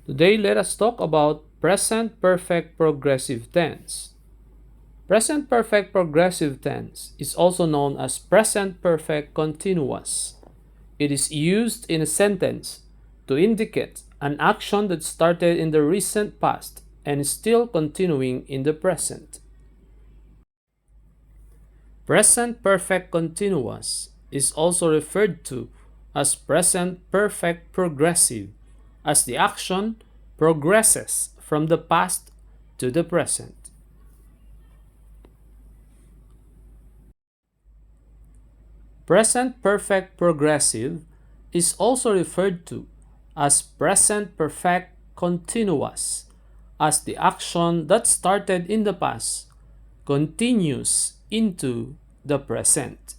Today, let us talk about present perfect progressive tense. Present perfect progressive tense is also known as present perfect continuous. It is used in a sentence to indicate an action that started in the recent past and is still continuing in the present. Present perfect continuous is also referred to as present perfect progressive, as the action progresses from the past to the present. Present perfect progressive is also referred to as present perfect continuous, as the action that started in the past continues into the present.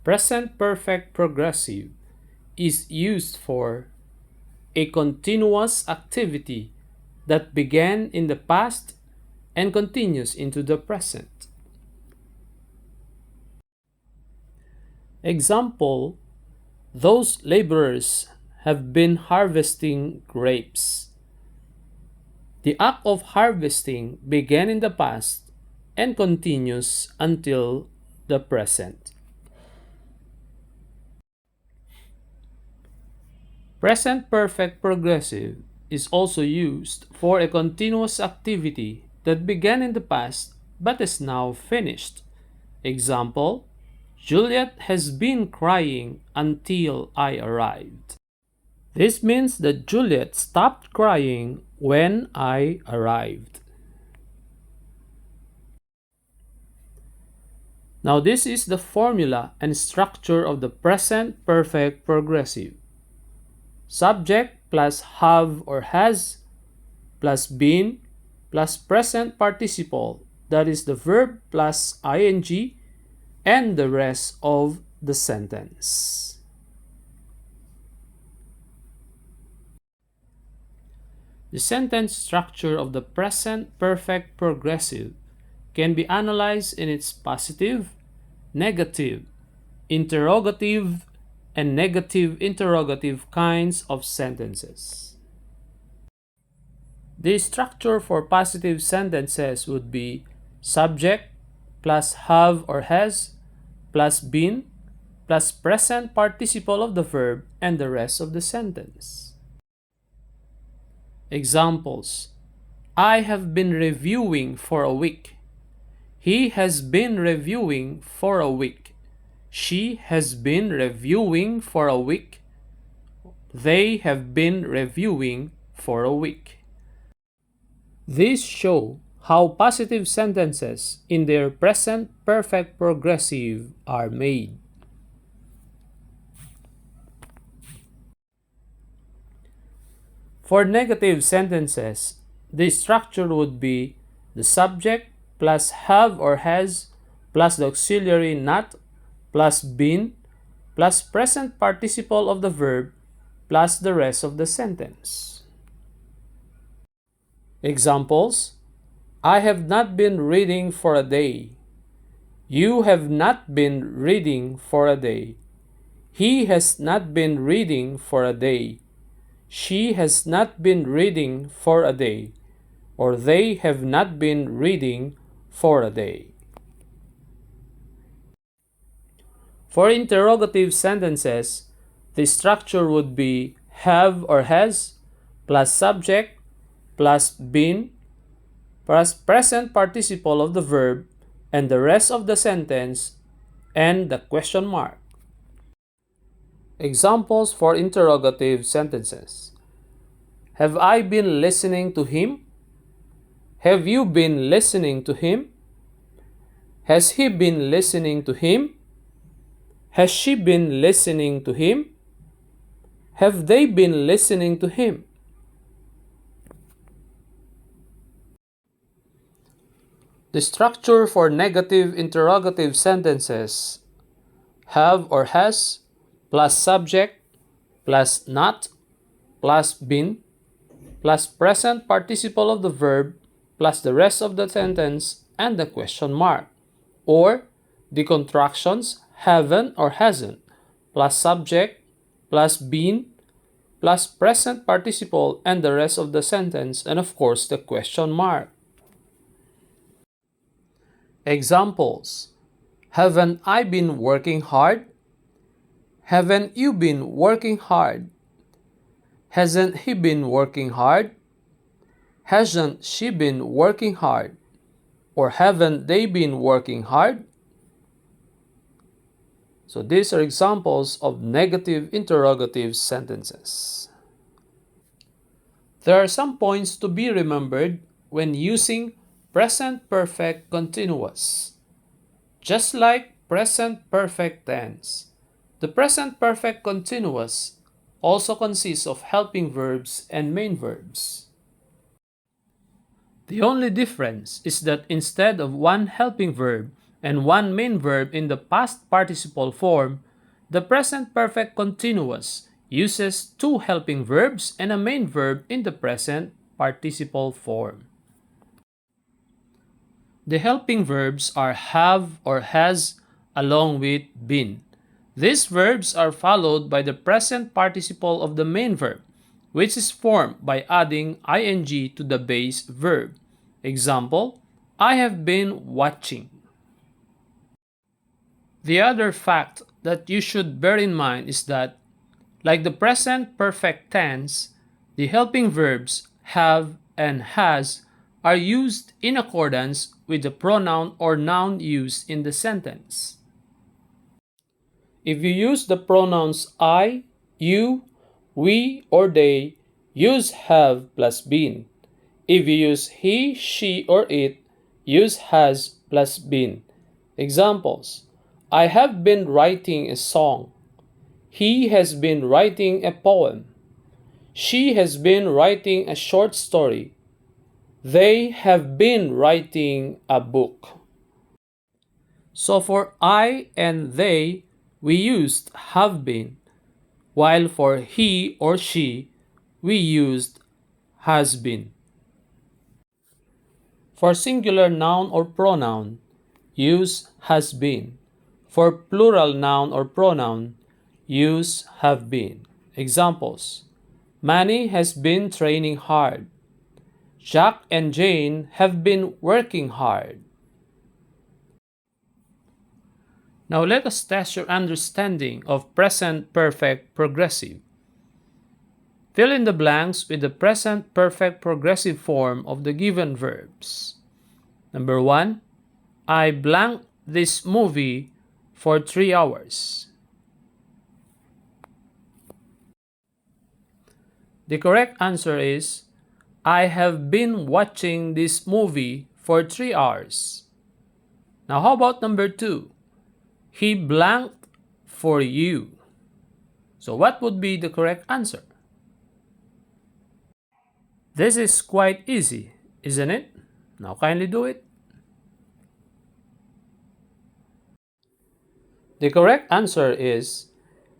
Present perfect progressive is used for a continuous activity that began in the past and continues into the present. Example, those laborers have been harvesting grapes. The act of harvesting began in the past and continues until the present. Present perfect progressive is also used for a continuous activity that began in the past but is now finished. Example, Juliet has been crying until I arrived. This means that Juliet stopped crying when I arrived. Now this is the formula and structure of the present perfect progressive. Subject plus have or has plus been plus present participle, that is the verb plus ing, and the rest of the sentence. The sentence structure of the present perfect progressive can be analyzed in its positive, negative, interrogative, and negative interrogative kinds of sentences. The structure for positive sentences would be subject plus have or has plus been plus present participle of the verb and the rest of the sentence. Examples: I have been reviewing for a week. He has been reviewing for a week. She has been reviewing for a week. They have been reviewing for a week. These show how positive sentences in their present perfect progressive are made. For negative sentences, the structure would be the subject plus have or has plus the auxiliary not plus been plus present participle of the verb plus the rest of the sentence. Examples: I have not been reading for a day. You have not been reading for a day. He has not been reading for a day. She has not been reading for a day. Or they have not been reading for a day. For interrogative sentences, the structure would be have or has plus subject plus been plus present participle of the verb and the rest of the sentence and the question mark. Examples for interrogative sentences: have I been listening to him? Have you been listening to him? Has he been listening to him? Has she been listening to him? Have they been listening to him? The structure for negative interrogative sentences: have or has plus subject plus not plus been plus present participle of the verb plus the rest of the sentence and the question mark. Or the contractions haven't or hasn't plus subject plus been plus present participle and the rest of the sentence and of course the question mark. Examples: haven't I been working hard? Haven't you been working hard? Hasn't he been working hard? Hasn't she been working hard? Or haven't they been working hard? So these are examples of negative interrogative sentences. There are some points to be remembered when using present perfect continuous. Just like present perfect tense, the present perfect continuous also consists of helping verbs and main verbs. The only difference is that instead of one helping verb and one main verb in the past participle form, the present perfect continuous uses two helping verbs and a main verb in the present participle form. The helping verbs are have or has along with been. These verbs are followed by the present participle of the main verb, which is formed by adding ing to the base verb. Example, I have been watching. The other fact that you should bear in mind is that, like the present perfect tense, the helping verbs have and has are used in accordance with the pronoun or noun used in the sentence. If you use the pronouns I, you, we, or they, use have plus been. If you use he, she, or it, use has plus been. Examples: I have been writing a song. He has been writing a poem. She has been writing a short story. They have been writing a book. So for I and they, we used have been, while for he or she, we used has been. For singular noun or pronoun, use has been. For plural noun or pronoun, use have been. Examples: Manny has been training hard. Jack and Jane have been working hard. Now let us test your understanding of present perfect progressive. Fill in the blanks with the present perfect progressive form of the given verbs. Number 1, I blanked this movie for 3 hours. The correct answer is, I have been watching this movie for 3 hours. Now how about number 2? He blanked for you. So what would be the correct answer? This is quite easy, isn't it? Now kindly do it. The correct answer is,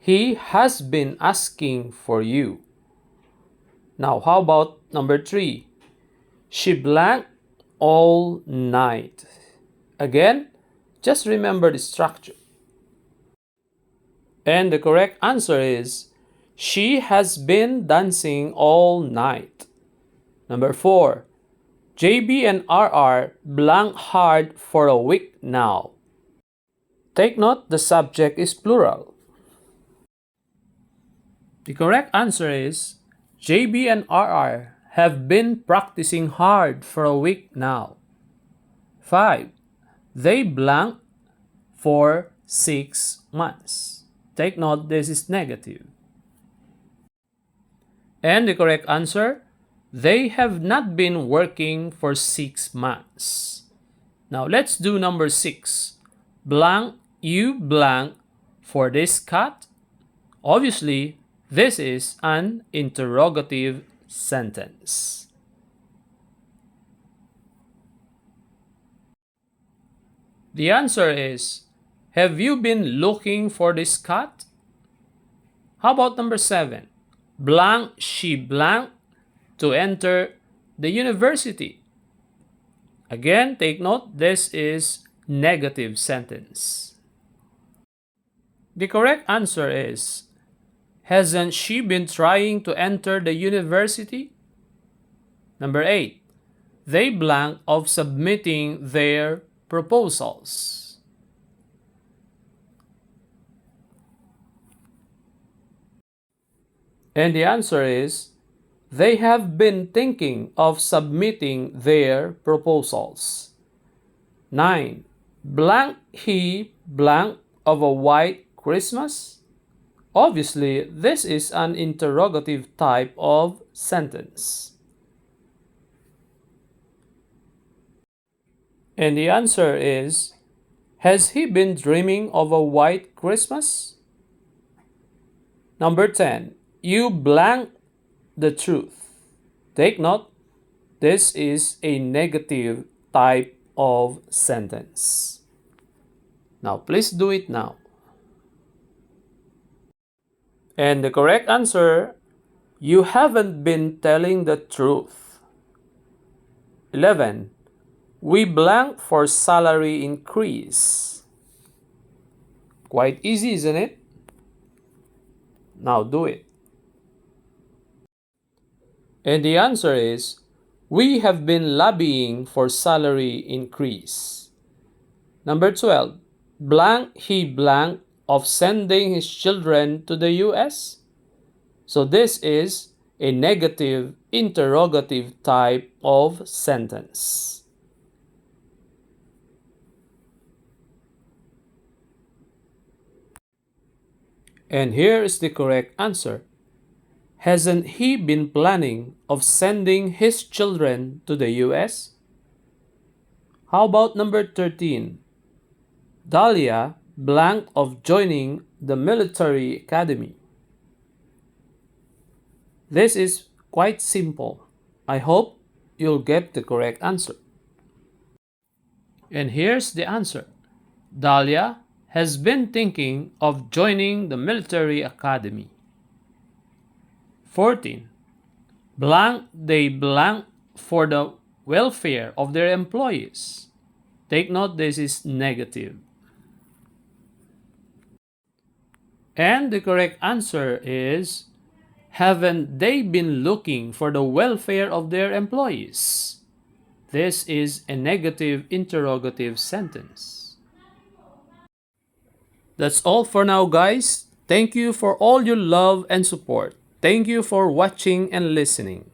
he has been asking for you. Now how about number 3? She blanked all night. Again, just remember the structure. And the correct answer is, she has been dancing all night. Number 4, JB and RR blank hard for a week now. Take note, the subject is plural. The correct answer is, JB and RR have been practicing hard for a week now. 5, they blank for 6 months. Take note, this is negative. And the correct answer, they have not been working for 6 months. Now let's do number 6. Blank, you blank for this cat. Obviously, this is an interrogative sentence. The answer is, have you been looking for this cat? How about number 7? Blank, she blank to enter the university. Again, take note, this is negative sentence. The correct answer is, hasn't she been trying to enter the university? Number 8. They blank of submitting their proposals. And the answer is, they have been thinking of submitting their proposals. 9. Blank he blank of a white Christmas? Obviously, this is an interrogative type of sentence. And the answer is, has he been dreaming of a white Christmas? Number 10. You blank the truth. Take note, this is a negative type of sentence. Now, please do it now. And the correct answer, you haven't been telling the truth. 11. We blank for salary increase. Quite easy, isn't it? Now do it. And the answer is, we have been lobbying for salary increase. Number 12. Blank he blank of sending his children to the US? So this is a negative interrogative type of sentence. And here is the correct answer. Hasn't he been planning of sending his children to the US? How about number 13? Dahlia blank of joining the military academy. This is quite simple. I hope you'll get the correct answer. And here's the answer. Dahlia has been thinking of joining the military academy. 14. Blank they blank for the welfare of their employees. Take note, this is negative. And the correct answer is, haven't they been looking for the welfare of their employees? This is a negative interrogative sentence. That's all for now, guys. Thank you for all your love and support. Thank you for watching and listening.